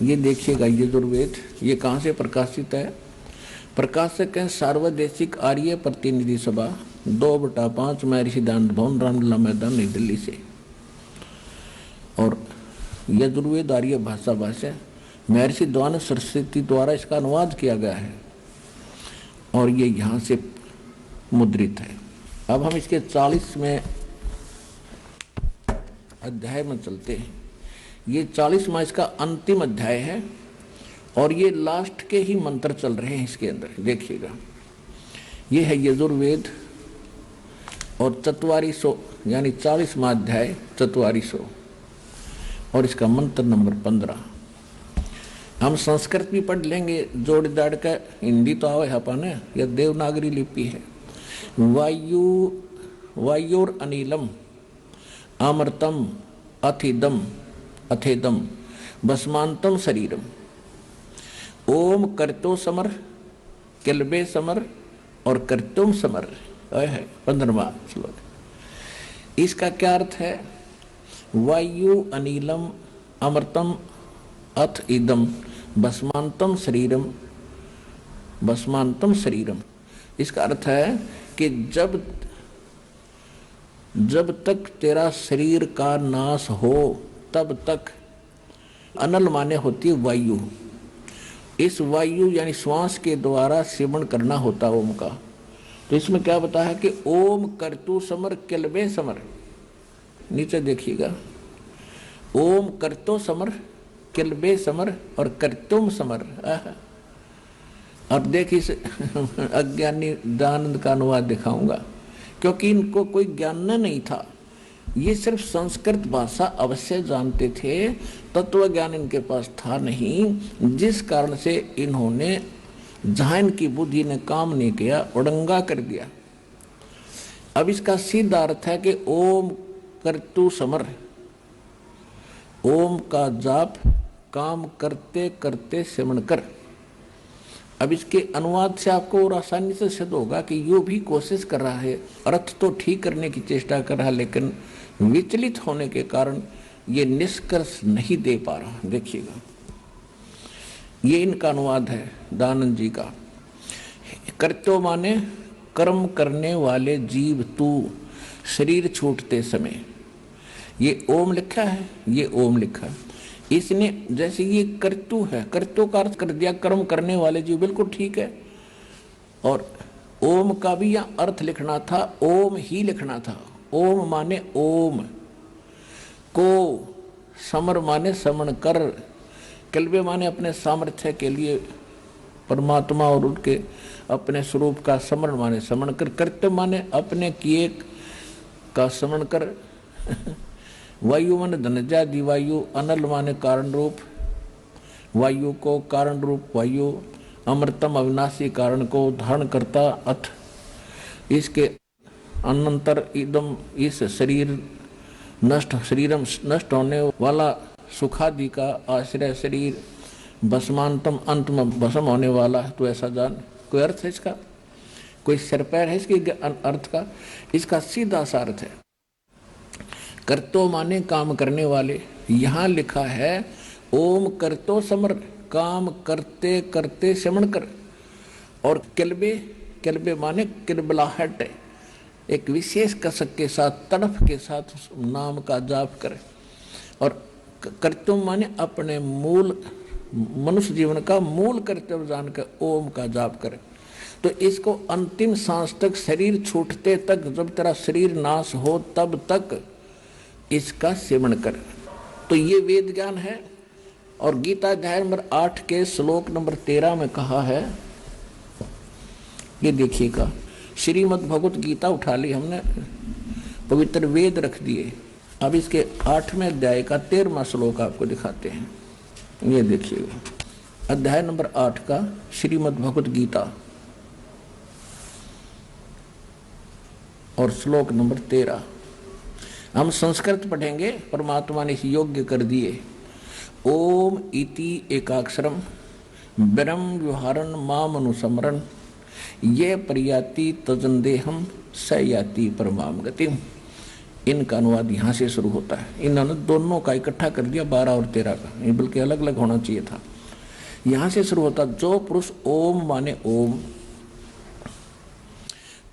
ये देखिएगा यजुर्वेद, ये कहाँ से प्रकाशित है? प्रकाशक है सार्वदेशिक आर्य प्रतिनिधि सभा 2/5 महर्षि दानंद भवन रामलीला मैदान नई दिल्ली से। और यजुर्वेद आर्य भाषा भाषा महर्षि द्वान सरस्वती द्वारा इसका अनुवाद किया गया है और ये यहाँ से मुद्रित है। अब हम इसके 40वें अध्याय में चलते हैं। ये 40वां इसका अंतिम अध्याय है और ये लास्ट के ही मंत्र चल रहे हैं इसके अंदर। देखिएगा, ये है यजुर्वेद और 4400 यानी 40वां अध्याय 4400 और इसका मंत्र नंबर 15। हम संस्कृत भी पढ़ लेंगे जोड़ दाड़ का, हिंदी तो आवे अपन, यह देवनागरी लिपि है। वायुर अनिलम अमृतम अथिदम अथेदम भस्मांतम शरीरम, ओम कर्तो समर किलबे समर और कर्तुम समर है 15वां श्लोक। इसका क्या अर्थ है? वायु अनिलम अमृतम अथ इदम भस्मांतम शरीरम, भस्मांतम शरीरम। इसका अर्थ है कि जब तक तेरा शरीर का नाश हो तब तक, अनल माने होती है वायु, इस वायु यानी श्वास के द्वारा सेवन करना होता ओम का। तो इसमें क्या बताया कि ओम कर्तु समर किलबे समर, नीचे देखिएगा, ओम कर्तो समर किलबे समर और कर्तुम समर। अब देख इस अज्ञानी दानंद का अनुवाद दिखाऊंगा, क्योंकि इनको कोई ज्ञान नहीं था, ये सिर्फ संस्कृत भाषा अवश्य जानते थे, तत्व ज्ञान इनके पास था नहीं, जिस कारण से इन्होंने जहां इनकी बुद्धि ने काम नहीं किया उड़ंगा कर दिया। अब इसका सीधा अर्थ है कि ओम कर्तु समर, ओम का जाप काम करते करते सिमरण कर। अब इसके अनुवाद से आपको और आसानी से सिद्ध होगा कि यो भी कोशिश कर रहा है, अर्थ तो ठीक करने की चेष्टा कर रहा है, लेकिन विचलित होने के कारण ये निष्कर्ष नहीं दे पा रहा। देखिएगा, ये इनका अनुवाद है दानंद जी का। कर्तो माने कर्म करने वाले जीव तू शरीर छूटते समय, ये ओम लिखा है, ये ओम लिखा है। इसने जैसे ये कर्तु है, कर्तु का अर्थ कर दिया कर्म करने वाले जीव, बिल्कुल ठीक है। और ओम का भी यहाँ अर्थ लिखना था, ओम ही लिखना था। ओम माने ओम को, समर माने समण कर, किलबे माने अपने सामर्थ्य के लिए परमात्मा और उनके अपने स्वरूप का समरण माने समण कर, कर्तव्य माने अपने किए का समण कर। वायु माने धनजा दिवायु, अनल माने कारण रूप वायु को, कारण रूप वायु, अमृतम अविनाशी कारण को धारण करता अथ, इसके अनंतर इदम इस शरीर नष्ट, शरीरम नष्ट होने वाला, सुखादि का आश्रय शरीर, भस्मांतम अंत में भस्म होने वाला। तो ऐसा जान, कोई अर्थ है इसका? कोई सिर पैर है इसके अर्थ का? इसका सीधा सा अर्थ है कर्तो माने काम करने वाले। यहाँ लिखा है ओम कर्तो समर, काम करते करते श्रवण कर। और किलबे, किलबे माने किलबलाहट, एक विशेष कसक के साथ, तड़फ के साथ नाम का जाप कर। और कर्तव्य माने अपने मूल मनुष्य जीवन का मूल कर्तव्य जानकर ओम का जाप करे। तो इसको अंतिम सांस तक, शरीर छूटते तक, जब तेरा शरीर नाश हो तब तक इसका सेवन कर। तो ये वेद ज्ञान है। और गीता अध्याय नंबर 8 के श्लोक नंबर 13 में कहा है, ये देखिएगा, श्रीमद् भगवत गीता उठा ली हमने, पवित्र वेद रख दिए। अब इसके 8वें अध्याय का 13वां श्लोक आपको दिखाते हैं। ये देखिएगा, अध्याय नंबर 8 का श्रीमद् भगवत गीता और श्लोक नंबर 13। हम संस्कृत पढ़ेंगे, परमात्मा ने इसे योग्य कर दिए। ओम इति एकाक्षरम ब्रह्म व्यवहारन माम अनुसमरण ये प्रयाति तजंदेहम स याति परमाम गतिम। इनका अनुवाद यहाँ से शुरू होता है। इन्होंने दोनों का इकट्ठा कर दिया, 12 और 13 का, ये बल्कि अलग अलग होना चाहिए था। यहाँ से शुरू होता, जो पुरुष ओम माने ओम,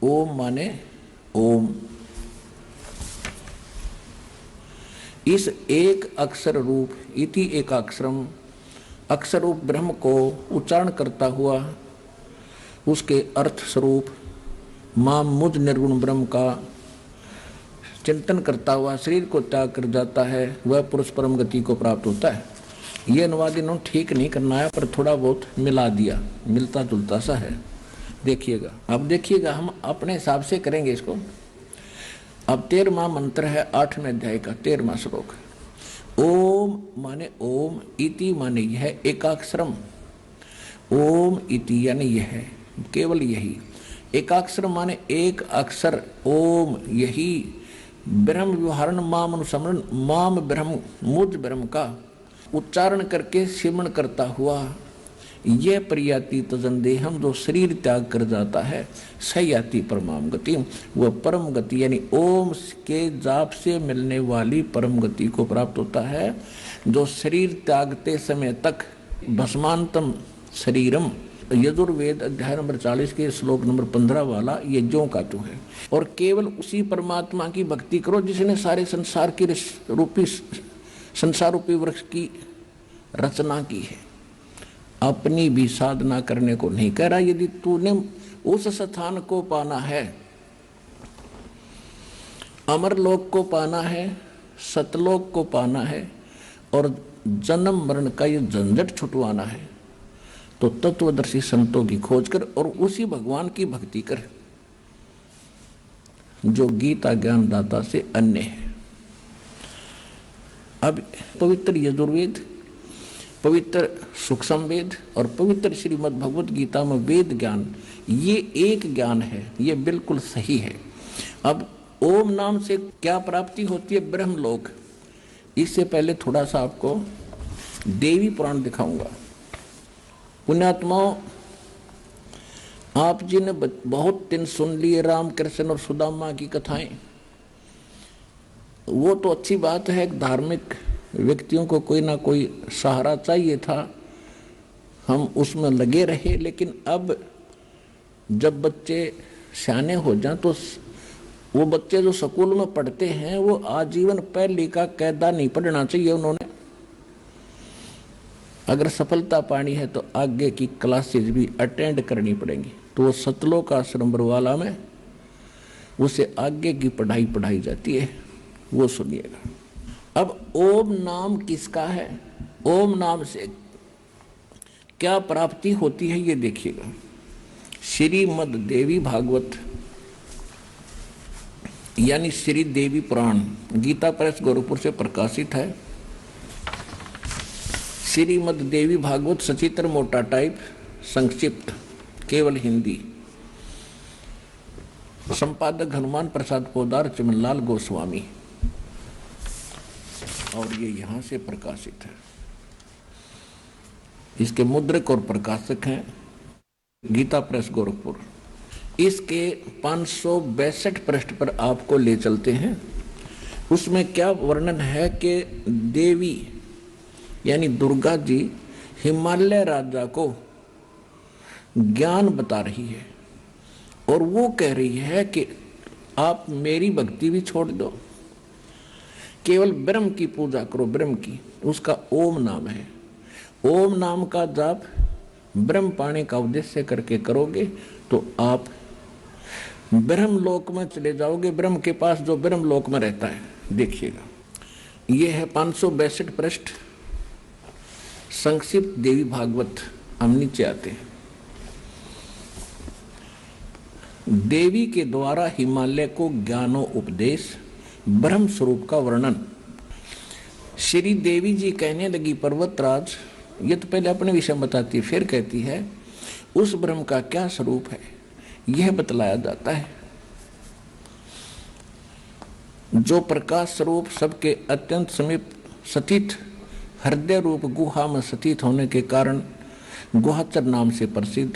ओम माने ओम, इस एक अक्षर रूप इति एकाक्षरम अक्षर रूप ब्रह्म को उच्चारण करता हुआ उसके अर्थ स्वरूप माम मुझ निर्गुण ब्रह्म का चिंतन करता हुआ शरीर को त्याग कर जाता है, वह पुरुष परम गति को प्राप्त होता है। ये अनुवाद इन्होंने ठीक नहीं करना है, पर थोड़ा बहुत मिला दिया, मिलता जुलता सा है। देखिएगा, अब देखिएगा, हम अपने हिसाब से करेंगे इसको। अब 13वां मंत्र है 8वें अध्याय का 13वां श्लोक। ओम माने ओम, इति माने यह, एकाक्षरम, ओम इति यानी यह, केवल यही, एकाक्षर माने एक अक्षर, ओम यही, ब्रह्म व्यवहारण माम अनुसमरण, माम ब्रह्म मुझ ब्रह्म का उच्चारण करके सिमरण करता हुआ, ये प्रयाति तजंदेहम जो शरीर त्याग कर जाता है, सयाति परमाम गति, वह परम गति यानी ओम के जाप से मिलने वाली परम गति को प्राप्त होता है। जो शरीर त्यागते समय तक भस्मांतम शरीरम, यजुर्वेद अध्याय नंबर 40 के श्लोक नंबर 15 वाला ये ज्यों का त्यों है। और केवल उसी परमात्मा की भक्ति करो जिसने सारे संसार की संसार रूपी वृक्ष की रचना की है। अपनी भी साधना करने को नहीं कह रहा। यदि तूने उस स्थान को पाना है, अमरलोक को पाना है, सतलोक को पाना है और जन्म मरण का ये झंझट छुटवाना है, तो तत्वदर्शी संतों की खोज कर और उसी भगवान की भक्ति कर जो गीता ज्ञान दाता से अन्य है। अब पवित्र यजुर्वेद, पवित्र सूक्ष्म वेद और पवित्र श्रीमद् भगवत गीता में वेद ज्ञान, ये एक ज्ञान है, ये बिल्कुल सही है। अब ओम नाम से क्या प्राप्ति होती है? ब्रह्मलोक। इससे पहले थोड़ा सा आपको देवी पुराण दिखाऊंगा। पुण्यात्माओं, आप जी ने बहुत दिन सुन लिए राम कृष्ण और सुदामा की कथाएं। वो तो अच्छी बात है, धार्मिक व्यक्तियों को कोई ना कोई सहारा चाहिए था, हम उसमें लगे रहे। लेकिन अब जब बच्चे सियाने हो जाएं तो वो बच्चे जो स्कूल में पढ़ते हैं वो आजीवन पहली का कायदा नहीं पढ़ना चाहिए। उन्होंने अगर सफलता पानी है तो आगे की क्लासेज भी अटेंड करनी पड़ेंगी। तो वो सतलोक आश्रम बरवाला में उसे आगे की पढ़ाई पढ़ाई जाती है, वो सुनिएगा। अब ओम नाम किसका है? ओम नाम से क्या प्राप्ति होती है ये देखिएगा। श्रीमद् देवी भागवत यानी श्री देवी पुराण गीता प्रेस गोरखपुर से प्रकाशित है। श्रीमद् देवी भागवत सचित्र मोटा टाइप, संक्षिप्त केवल हिंदी, संपादक हनुमान प्रसाद पोदार, चिमनलाल गोस्वामी, और ये यहाँ से प्रकाशित है। इसके मुद्रक और प्रकाशक हैं गीता प्रेस गोरखपुर। इसके 562 पृष्ठ पर आपको ले चलते हैं। उसमें क्या वर्णन है कि देवी यानी दुर्गा जी हिमालय राजा को ज्ञान बता रही है और वो कह रही है कि आप मेरी भक्ति भी छोड़ दो। केवल ब्रह्म की पूजा करो, ब्रह्म की, उसका ओम नाम है। ओम नाम का जाप ब्रह्म पाने का उद्देश्य करके करोगे तो आप ब्रह्म लोक में चले जाओगे, ब्रह्म के पास जो ब्रह्म लोक में रहता है। देखिएगा, यह है 562 पृष्ठ संक्षिप्त देवी भागवत। हम नीचे आते हैं। देवी के द्वारा हिमालय को ज्ञानो उपदेश, ब्रह्म स्वरूप का वर्णन। श्री देवी जी कहने लगी, पर्वतराज, ये तो पहले अपने विषय बताती है, फिर कहती है उस ब्रह्म का क्या स्वरूप है यह बतलाया जाता है, जो प्रकाश स्वरूप सबके अत्यंत समीप स्थित हृदय रूप गुहा में स्थित होने के कारण गुहाचर नाम से प्रसिद्ध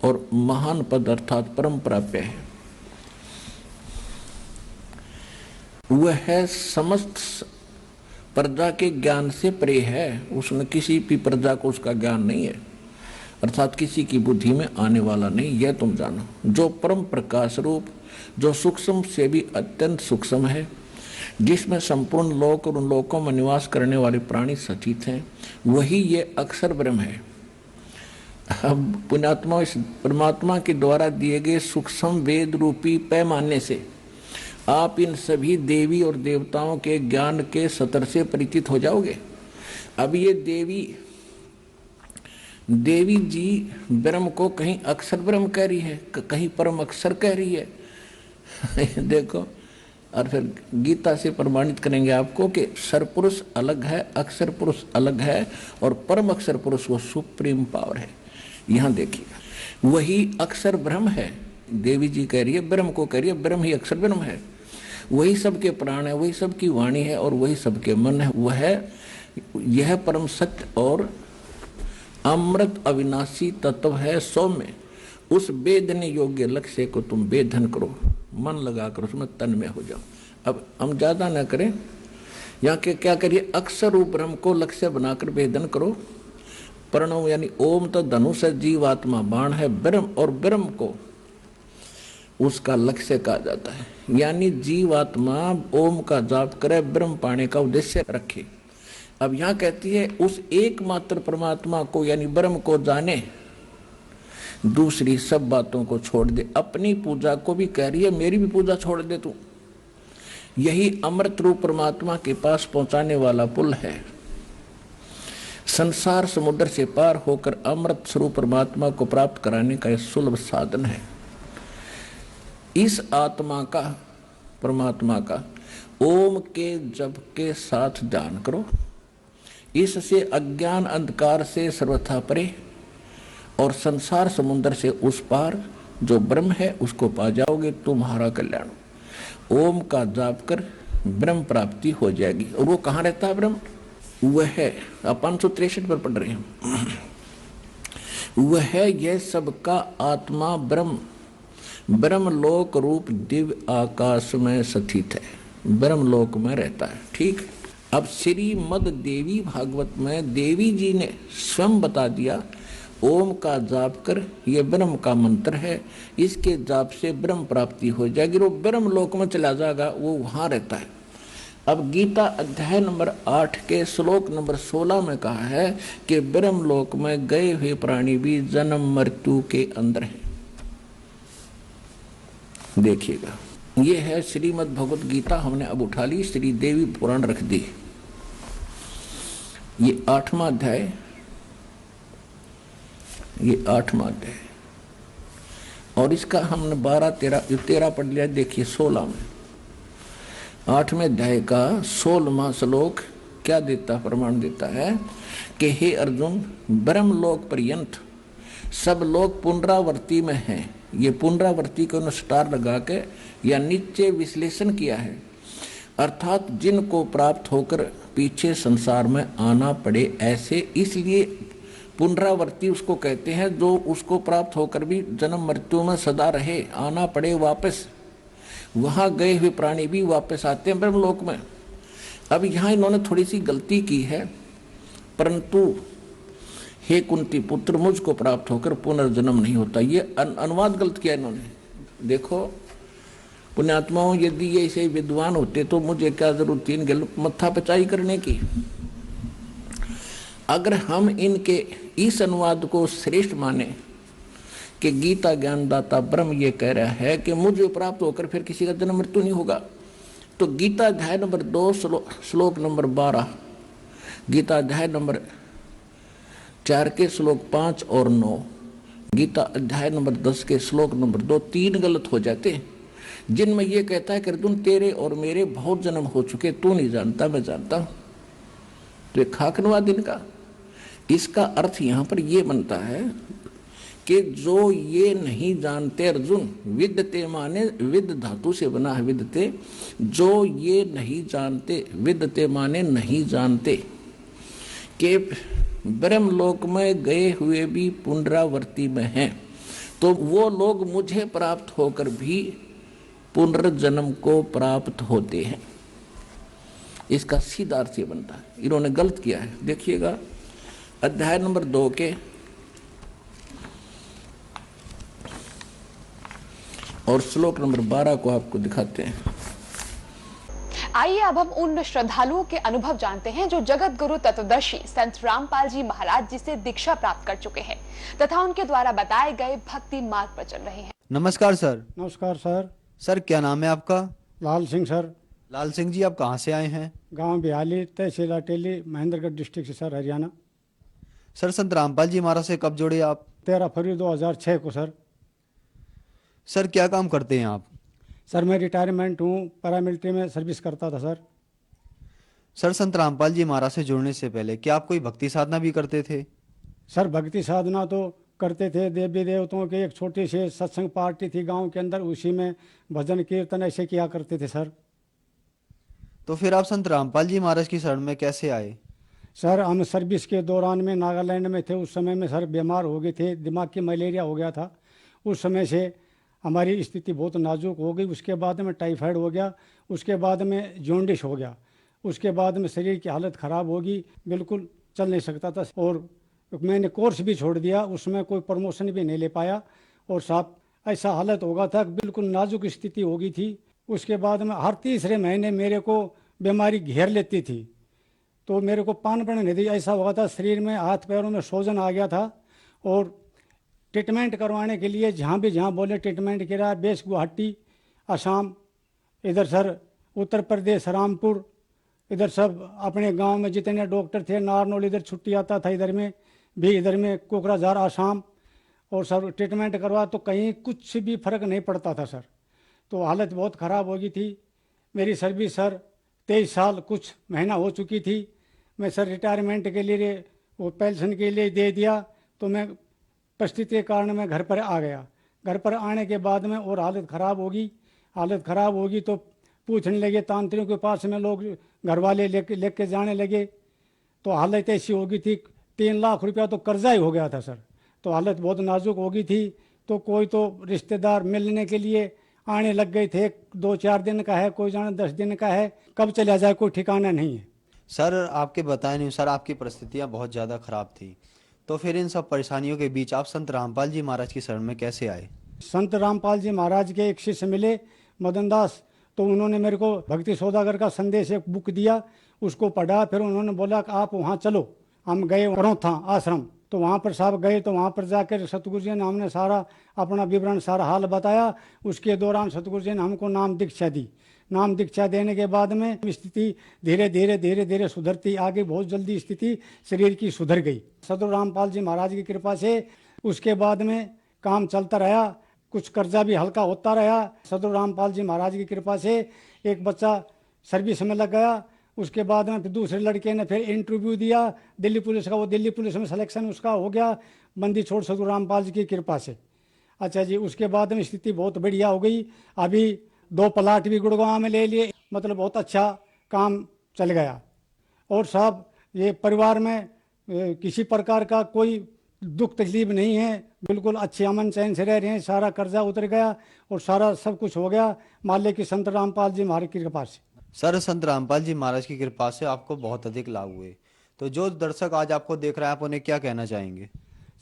और महान पद अर्थात परम प्राप्य है। वह समस्त प्रजा के ज्ञान से परे है, उसने किसी भी प्रजा को उसका ज्ञान नहीं है, अर्थात किसी की बुद्धि में आने वाला नहीं, यह तुम जानो। जो परम प्रकाश रूप, जो सूक्ष्म से भी अत्यंत सूक्ष्म है, जिसमें संपूर्ण लोक और उन लोकों में निवास करने वाले प्राणी स्थित हैं, वही ये अक्षर ब्रह्म है। अब पुण्यात्मा इस परमात्मा के द्वारा दिए गए सूक्ष्म वेद रूपी पैमाने से आप इन सभी देवी और देवताओं के ज्ञान के सतर से परिचित हो जाओगे। अब ये देवी जी ब्रह्म को कहीं अक्षर ब्रह्म कह रही है, कहीं परम अक्षर कह रही है। देखो, और फिर गीता से प्रमाणित करेंगे आपको कि सरपुरुष अलग है, अक्षर पुरुष अलग है, और परम अक्षर पुरुष वो सुप्रीम पावर है। यहाँ देखिए, वही अक्षर ब्रह्म है। देवी जी कह रही है, ब्रह्म को कह रही है, ब्रह्म ही अक्षर ब्रह्म है। वही सबके प्राण है, वही सबकी वाणी है, और वही सबके मन है। वह यह परम सत्य और अमृत अविनाशी तत्व है सौम्य। उस वेदने योग्य लक्ष्य को तुम वेधन करो, मन लगाकर उसमें तन में हो जाओ। अब हम ज्यादा न करें, यहाँ के क्या करिए, अक्षर रूप ब्रह्म को लक्ष्य बनाकर वेदन करो। प्रणव यानी ओम तो धनुष है, जीवात्मा बाण है, ब्रह्म, और ब्रह्म को उसका लक्ष्य कहा जाता है। यानी जीवात्मा ओम का जाप करे, ब्रह्म पाने का उद्देश्य रखे। अब यहाँ कहती है उस एकमात्र परमात्मा को यानी ब्रह्म को जाने, दूसरी सब बातों को छोड़ दे। अपनी पूजा को भी कह रही है, मेरी भी पूजा छोड़ दे तू। यही अमृत रूप परमात्मा के पास पहुंचाने वाला पुल है। संसार समुद्र से पार होकर अमृत स्वरूप परमात्मा को प्राप्त कराने का यह सुलभ साधन है। इस आत्मा का, परमात्मा का ओम के जप के साथ ध्यान करो। इससे अज्ञान अंधकार से सर्वथा परे और संसार समुद्र से उस पार जो ब्रह्म है उसको पा जाओगे, तुम्हारा कल्याण। ओम का जाप कर ब्रह्म प्राप्ति हो जाएगी। और वो कहाँ रहता है ब्रह्म? वह है, 563 पर पढ़ रहे हैं, वह यह सबका आत्मा ब्रह्म, ब्रह्मलोक रूप दिव्य आकाश में स्थित है, ब्रह्मलोक में रहता है। ठीक। अब श्रीमद देवी भागवत में देवी जी ने स्वयं बता दिया, ओम का जाप कर, ये ब्रह्म का मंत्र है, इसके जाप से ब्रह्म प्राप्ति हो जाएगी, वो ब्रह्म लोक में चला जाएगा, वो वहां रहता है। अब गीता अध्याय नंबर 8 के श्लोक नंबर 16 में कहा है कि ब्रह्म लोक में गए हुए प्राणी भी जन्म मृत्यु के अंदर है। देखिएगा, ये है श्रीमद् भगवत गीता। हमने अब उठा ली, श्री देवी पुराण रख दी। ये 8वां अध्याय, ये 8वां अध्याय, और इसका हमने 13 पढ़ लिया। देखिए 16 में, 8वें अध्याय का 16वां श्लोक क्या देता, प्रमाण देता है कि हे अर्जुन, ब्रह्मलोक पर्यंत सब लोग पुनरावर्ती में हैं। ये पुनरावर्ती को स्टार लगा के या नीचे विश्लेषण किया है, अर्थात जिनको प्राप्त होकर पीछे संसार में आना पड़े ऐसे। इसलिए पुनरावर्ती उसको कहते हैं जो उसको प्राप्त होकर भी जन्म मृत्यु में सदा रहे, आना पड़े वापस। वहां गए हुए प्राणी भी वापस आते हैं ब्रह्मलोक में। अब यहाँ इन्होंने थोड़ी सी गलती की है, परंतु हे कुंती पुत्र, मुझको प्राप्त होकर पुनर्जन्म नहीं होता, ये अनुवाद गलत किया इन्होंने। देखो, पुण्यात्माओं, यदि ये ऐसे विद्वान होते तो मुझे क्या जरूरत थी इनके मत्था पचाई करने की। अगर हम इनके इस अनुवाद को श्रेष्ठ माने कि गीता ज्ञानदाता ब्रह्म ये कह रहा है कि मुझे प्राप्त होकर फिर किसी का जन्म मृत्यु नहीं होगा, तो गीता अध्याय नंबर 2 श्लोक नंबर 12, गीता अध्याय नंबर 4 के श्लोक 5 और 9, गीता अध्याय नंबर 10 के श्लोक नंबर 2, 3 गलत हो जाते, जिनमें यह कहता है कि अर्जुन तेरे और मेरे बहुत जन्म हो चुके, तू नहीं जानता मैं जानता हूं। तो एक खाकनवाद इनका। इसका अर्थ यहां पर यह बनता है कि जो ये नहीं जानते, अर्जुन विद्यते माने विद धातु से बना है विद्यते, जो ये नहीं जानते, विद्यते माने नहीं जानते कि ब्रह्मलोक में गए हुए भी पुनरावर्ती में हैं, तो वो लोग मुझे प्राप्त होकर भी पुनर्जन्म को प्राप्त होते हैं। इसका सीधा अर्थ ये बनता है। इन्होंने गलत किया है। देखिएगा अध्याय नंबर 2 के और श्लोक नंबर 12 को आपको दिखाते हैं। आइए अब हम उन श्रद्धालुओं के अनुभव जानते हैं जो जगत गुरु तत्वदर्शी संत रामपाल जी महाराज जी से दीक्षा प्राप्त कर चुके हैं तथा उनके द्वारा बताए गए भक्ति मार्ग पर चल रहे हैं। नमस्कार सर। नमस्कार सर। सर क्या नाम है आपका? लाल सिंह सर। लाल सिंह जी, आप कहाँ से आए हैं? गांव बिहाली, तहसील अटेली, महेंद्रगढ़ डिस्ट्रिक्ट से सर, हरियाणा। सर संत रामपाल जी महाराज से कब जुड़े आप? 13 फरवरी 2006 को सर। सर क्या काम करते हैं आप? सर मैं रिटायरमेंट हूँ, पैरामिलिट्री में सर्विस करता था सर। सर संत रामपाल जी महाराज से जुड़ने से पहले क्या आप कोई भक्ति साधना भी करते थे? सर भक्ति साधना तो करते थे। देवी देवताओं की एक छोटी सी सत्संग पार्टी थी गांव के अंदर, उसी में भजन कीर्तन ऐसे किया करते थे सर। तो फिर आप संत रामपाल जी महाराज की शरण में कैसे आए? सर हम सर्विस के दौरान में नागालैंड में थे। उस समय में सर बीमार हो गए थे, दिमाग की मलेरिया हो गया था। उस समय से हमारी स्थिति बहुत नाजुक हो गई। उसके बाद में टाइफाइड हो गया, उसके बाद में जॉन्डिस हो गया, उसके बाद में शरीर की हालत ख़राब होगी, बिल्कुल चल नहीं सकता था। और मैंने कोर्स भी छोड़ दिया, उसमें कोई प्रमोशन भी नहीं ले पाया। और साहब ऐसा हालत हो गया था, बिल्कुल नाजुक स्थिति हो गई थी। उसके बाद में हर तीसरे महीने मेरे को बीमारी घेर लेती थी, तो मेरे को पान पड़ने नहीं दी। ऐसा हुआ था, शरीर में हाथ पैरों में सूजन आ गया था। और ट्रीटमेंट करवाने के लिए जहाँ बोले ट्रीटमेंट किया, बेस गुवाहाटी, असम, इधर सर उत्तर प्रदेश रामपुर, इधर सब अपने गांव में जितने डॉक्टर थे, नारनौल इधर छुट्टी आता था, इधर में भी, इधर में कोकराझार आसाम, और सर ट्रीटमेंट करवा तो कहीं कुछ भी फर्क नहीं पड़ता था सर। तो हालत बहुत ख़राब हो गई थी। मेरी सर्विस सर 23 साल कुछ महीना हो चुकी थी। मैं सर रिटायरमेंट के लिए वो पेंशन के लिए दे दिया, तो मैं परिस्थिति के कारण मैं घर पर आ गया। घर पर आने के बाद में और हालत ख़राब होगी तो पूछने लगे तांत्रिकों के पास में, लोग घर वाले लेके जाने लगे। तो हालत ऐसी हो गई थी, 3 लाख रुपया तो कर्जा ही हो गया था सर। तो हालत बहुत नाजुक हो गई थी। तो कोई तो रिश्तेदार मिलने के लिए आने लग गए थे, 2-4 दिन का है, कोई जाने 10 दिन का है, कब चला जाए कोई ठिकाना नहीं है। सर आपके बताए अनुसार आपकी परिस्थितियाँ बहुत ज़्यादा खराब थी, तो फिर इन सब परेशानियों के बीच आप संत रामपाल जी महाराज की शरण में कैसे आए? संत रामपाल जी महाराज के एक शिष्य मिले, मदन दास, तो उन्होंने मेरे को भक्ति सौदागर का संदेश एक बुक दिया, उसको पढ़ा। फिर उन्होंने बोला कि आप वहाँ चलो। हम गए करौथा आश्रम, तो वहाँ पर साहब गए, तो वहाँ पर जाकर सतगुरु जी ने हमने सारा अपना विवरण, सारा हाल बताया। उसके दौरान सतगुरु जी ने हमको नाम दीक्षा दी। नाम दीक्षा देने के बाद में स्थिति धीरे धीरे सुधरती आगे, बहुत जल्दी स्थिति शरीर की सुधर गई सतगुरु रामपाल जी महाराज की कृपा से। उसके बाद में काम चलता रहा, कुछ कर्जा भी हल्का होता रहा सतगुरु रामपाल जी महाराज की कृपा से। एक बच्चा सर्विस में लग गया। उसके बाद में फिर दूसरे लड़के ने फिर इंटरव्यू दिया दिल्ली पुलिस का, वो दिल्ली पुलिस में सिलेक्शन उसका हो गया, बंदी छोड़ सतगुरु रामपाल जी की कृपा से। अच्छा जी, उसके बाद में स्थिति बहुत बढ़िया हो गई। अभी 2 प्लाट भी गुड़गांव में ले लिए, मतलब बहुत अच्छा काम चल गया। और साहब ये परिवार में किसी प्रकार का कोई दुख तकलीफ नहीं है, बिल्कुल अच्छे अमन चैन से रह रहे हैं। सारा कर्जा उतर गया और सारा सब कुछ हो गया मालिक की संत रामपाल जी महाराज की कृपा से। सर संत रामपाल जी महाराज की कृपा से आपको बहुत अधिक लाभ हुए, तो जो दर्शक आज आपको देख रहे हैं आप उन्हें क्या कहना चाहेंगे?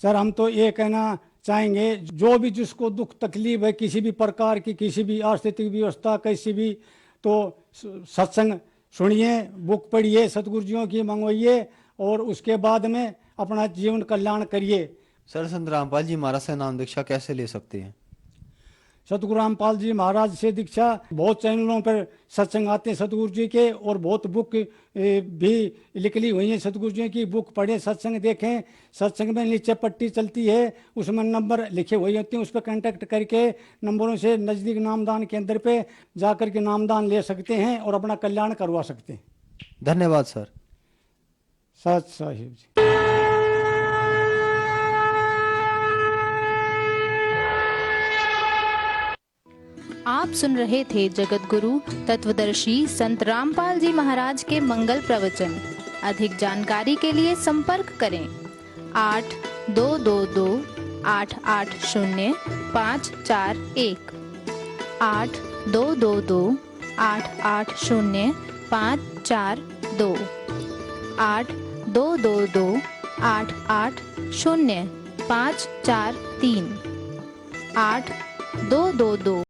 सर हम तो ये कहना चाहेंगे जो भी जिसको दुख तकलीफ है किसी भी प्रकार की, किसी भी आर्थिक व्यवस्था कैसी भी, तो सत्संग सुनिए, बुक पढ़िए, सतगुरु जियों की मंगवाइए और उसके बाद में अपना जीवन कल्याण करिए। सर संत रामपाल जी महाराज से नाम दीक्षा कैसे ले सकते हैं? सतगुरु रामपाल जी महाराज से दीक्षा बहुत चैनलों पर सत्संग आते हैं सतगुरु जी के, और बहुत बुक भी लिखी हुई है सतगुरु जी की। बुक पढ़ें, सत्संग देखें। सत्संग में नीचे पट्टी चलती है, उसमें नंबर लिखे हुए होते हैं, उस पर कांटेक्ट करके नंबरों से नज़दीक नामदान केंद्र पे जाकर के नामदान ले सकते हैं और अपना कल्याण करवा सकते हैं। धन्यवाद सर। सत साहिब जी। आप सुन रहे थे जगत गुरु तत्वदर्शी संत रामपाल जी महाराज के मंगल प्रवचन। अधिक जानकारी के लिए संपर्क करें 8222-880-541, 8222-880-542, 8222-880-543, 8222